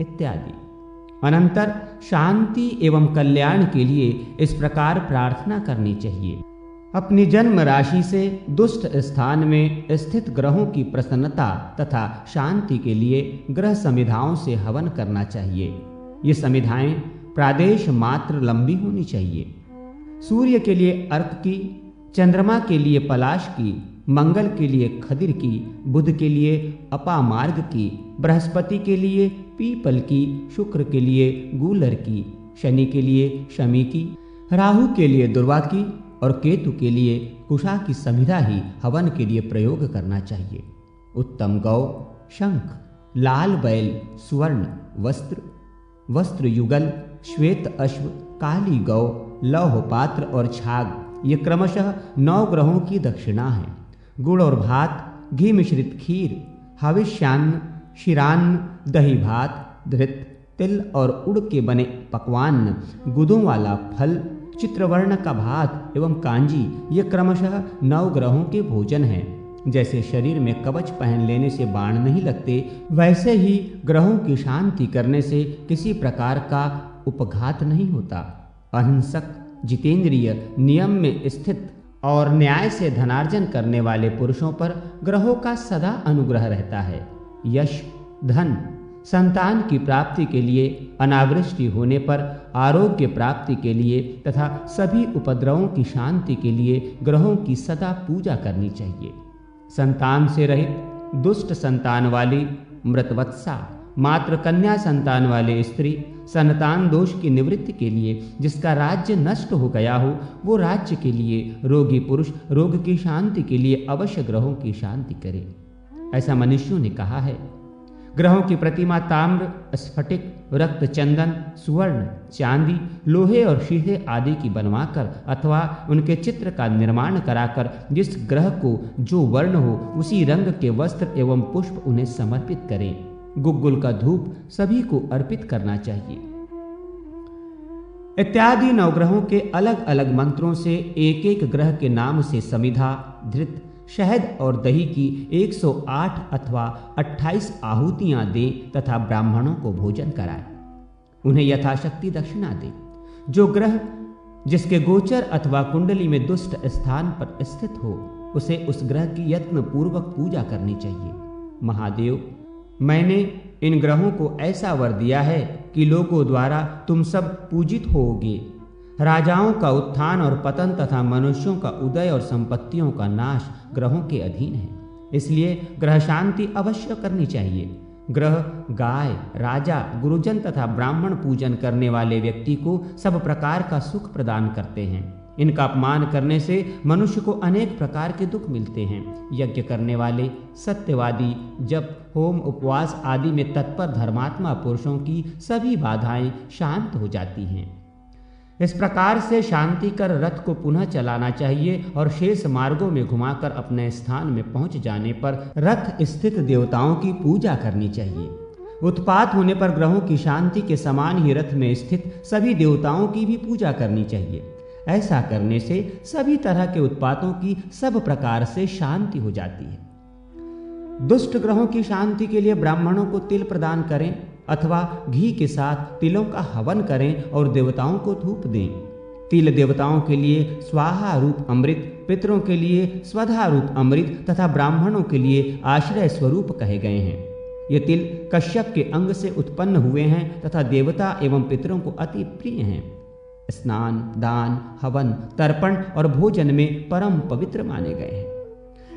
इत्यादि। अनंतर शांति एवं कल्याण के लिए इस प्रकार प्रार्थना करनी चाहिए। अपनी जन्म राशि से दुष्ट स्थान में स्थित ग्रहों की प्रसन्नता तथा शांति के लिए ग्रह समिधाओं से हवन करना चाहिए। ये समिधाएं प्रादेश मात्र लंबी होनी चाहिए। सूर्य के लिए अर्क की, चंद्रमा के लिए पलाश की, मंगल के लिए खदिर की, बुध के लिए अपामार्ग की, बृहस्पति के लिए पीपल की, शुक्र के लिए गूलर की, शनि के लिए शमी की, राहु के लिए दुर्वा की और केतु के लिए कुशा की समिधा ही हवन के लिए प्रयोग करना चाहिए। उत्तम गौ, शंख, लाल बैल, सुवर्ण वस्त्र युगल, श्वेत अश्व, काली गौ, लौह पात्र और छाग ये क्रमशः 9 ग्रहों की दक्षिणा है। गुड़ और भात, घी मिश्रित खीर, हविष्यान्न, क्षीरान्न, दही भात, धृत, तिल और उड़ के बने पकवान, गुदों वाला फल, चित्रवर्ण का भात एवं कांजी ये क्रमशः 9 ग्रहों के भोजन हैं। जैसे शरीर में कवच पहन लेने से बाण नहीं लगते, वैसे ही ग्रहों की शांति करने से किसी प्रकार का उपघात नहीं होता। अहिंसक, जितेंद्रिय, नियम में स्थित और न्याय से धनार्जन करने वाले पुरुषों पर ग्रहों का सदा अनुग्रह रहता है। यश, धन, संतान की प्राप्ति के लिए, अनावृष्टि होने पर आरोग्य प्राप्ति के लिए तथा सभी उपद्रवों की शांति के लिए ग्रहों की सदा पूजा करनी चाहिए। संतान से रहित, दुष्ट संतान वाली मृतवत्सा, मात्र कन्या संतान वाले स्त्री, संतान दोष की निवृत्ति के लिए जिसका राज्य नष्ट हो गया हो, वो राज्य के लिए, रोगी पुरुष रोग की शांति के लिए अवश्य ग्रहों की शांति करे। ऐसा मनुष्यों ने कहा है। ग्रहों की प्रतिमा ताम्र, स्फटिक, रक्त चंदन, सुवर्ण, चांदी, लोहे और शीशे आदि की बनवाकर अथवा उनके चित्र का निर्माण कराकर जिस ग्रह को जो वर्ण हो उसी रंग के वस्त्र एवं पुष्प उन्हें समर्पित करें। गुग्गुल का धूप सभी को अर्पित करना चाहिए। इत्यादि 9 ग्रहों के अलग अलग मंत्रों से एक एक ग्रह के नाम से समिधा, धृत, शहद और दही की 108 अथवा 28 आहूतियां दें तथा ब्राह्मणों को भोजन कराएं। उन्हें यथाशक्ति दक्षिणा दें। जो ग्रह जिसके गोचर अथवा कुंडली में दुष्ट स्थान पर स्थित हो, उसे उस ग्रह की यत्न पूर्वक पूजा करनी चाहिए। महादेव, मैंने इन ग्रहों को ऐसा वर दिया है कि लोगों द्वारा तुम सब पूजित होगे। राजाओं का उत्थान और पतन तथा मनुष्यों का उदय और संपत्तियों का नाश ग्रहों के अधीन है। इसलिए ग्रह शांति अवश्य करनी चाहिए। ग्रह, गाय, राजा, गुरुजन तथा ब्राह्मण पूजन करने वाले व्यक्ति को सब प्रकार का सुख प्रदान करते हैं। इनका अपमान करने से मनुष्य को अनेक प्रकार के दुख मिलते हैं। यज्ञ करने वाले, सत्यवादी, जप, होम, उपवास आदि में तत्पर धर्मात्मा पुरुषों की सभी बाधाएं शांत हो जाती हैं। इस प्रकार से शांति कर रथ को पुनः चलाना चाहिए और शेष मार्गों में घुमाकर अपने स्थान में पहुंच जाने पर रथ स्थित देवताओं की पूजा करनी चाहिए। उत्पात होने पर ग्रहों की शांति के समान ही रथ में स्थित सभी देवताओं की भी पूजा करनी चाहिए। ऐसा करने से सभी तरह के उत्पातों की सब प्रकार से शांति हो जाती है। दुष्ट ग्रहों की शांति के लिए ब्राह्मणों को तिल प्रदान करें अथवा घी के साथ तिलों का हवन करें और देवताओं को धूप दें। तिल देवताओं के लिए स्वाहा रूप अमृत, पितरों के लिए स्वधा रूप अमृत तथा ब्राह्मणों के लिए आश्रय स्वरूप कहे गए हैं। ये तिल कश्यप के अंग से उत्पन्न हुए हैं तथा देवता एवं पितरों को अति प्रिय हैं। स्नान, दान, हवन, तर्पण और भोजन में परम पवित्र माने गए हैं।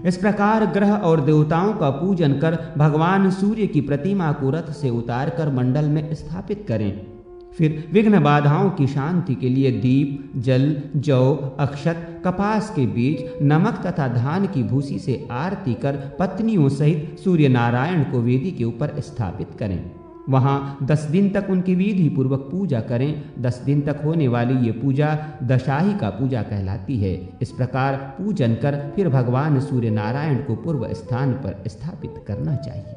इस प्रकार ग्रह और देवताओं का पूजन कर भगवान सूर्य की प्रतिमा को रथ से उतारकर मंडल में स्थापित करें। फिर विघ्न बाधाओं की शांति के लिए दीप, जल, जौ, अक्षत, कपास के बीज, नमक तथा धान की भूसी से आरती कर पत्नियों सहित सूर्य नारायण को वेदी के ऊपर स्थापित करें। वहां 10 दिन तक उनकी विधि पूर्वक पूजा करें। 10 दिन तक होने वाली ये पूजा दशाही का पूजा कहलाती है। इस प्रकार पूजन कर फिर भगवान सूर्य नारायण को पूर्व स्थान पर स्थापित करना चाहिए।